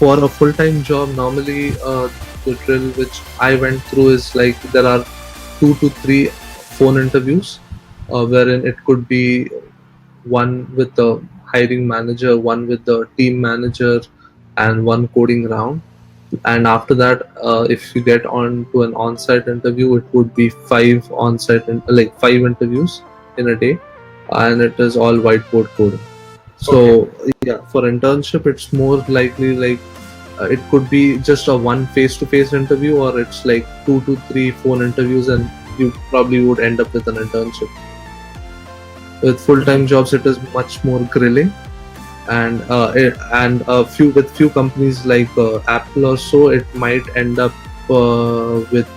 for a full-time job, normally the drill which I went through is like there are 2 to 3 phone interviews, wherein it could be one with the hiring manager, one with the team manager, and one coding round. And after that, if you get on to an on-site interview, it would be like 5 interviews in a day, and it is all whiteboard coding. Okay. So yeah, for internship, it's more likely like it could be just a one face-to-face interview, or it's like 2 to 3 phone interviews, and you probably would end up with an internship. With full-time jobs, it is much more grilling, and a few companies like Apple or so, it might end up with.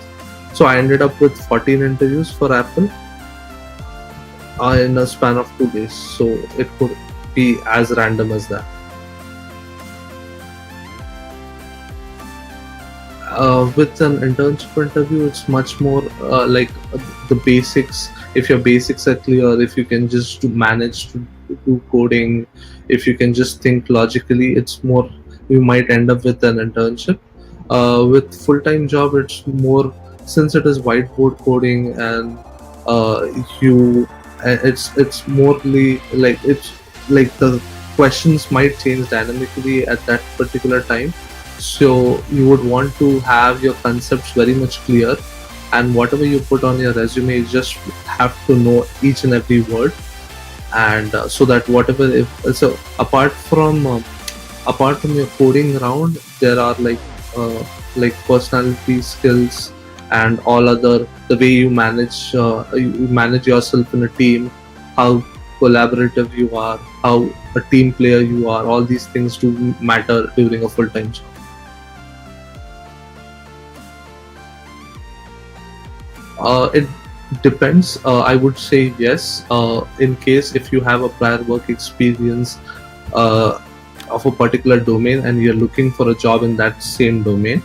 So I ended up with 14 interviews for Apple in a span of 2 days. So it could be as random as that. With an internship interview, it's much more like the basics. If your basics are clear, if you can just manage to do coding, if you can just think logically, it's more, you might end up with an internship. With full-time job, it's more, since it is whiteboard coding, and you it's morely like, it's like the questions might change dynamically at that particular time, so you would want to have your concepts very much clear, and whatever you put on your resume, you just have to know each and every word. And so that whatever, if so apart from your coding round, there are like personality skills and all other, the way you manage yourself in a team, how collaborative you are, how a team player you are. All these things do matter during a full-time job. It depends. I would say yes. In case if you have a prior work experience uh, of a particular domain and you're looking for a job in that same domain,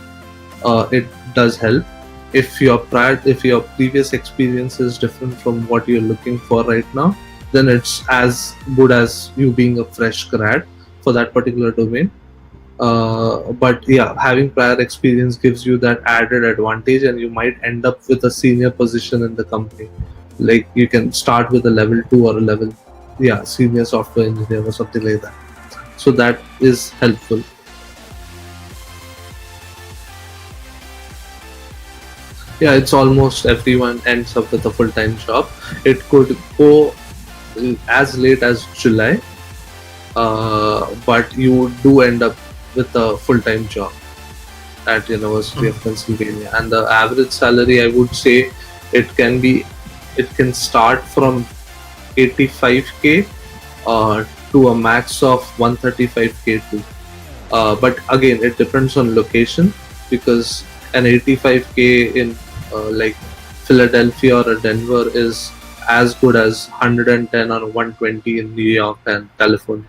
it does help. If your previous experience is different from what you're looking for right now, then it's as good as you being a fresh grad for that particular domain. But yeah, having prior experience gives you that added advantage, and you might end up with a senior position in the company. Like you can start with a level 2 or a level, yeah, senior software engineer or something like that. So that is helpful. Yeah, it's almost everyone ends up with a full-time job. It could go as late as July, but you do end up with a full-time job at University of Pennsylvania. And the average salary, I would say, it can be, it can start from 85K to a max of 135K too. But again, it depends on location, because an 85K in like Philadelphia or Denver is as good as 110 or 120 in New York and California.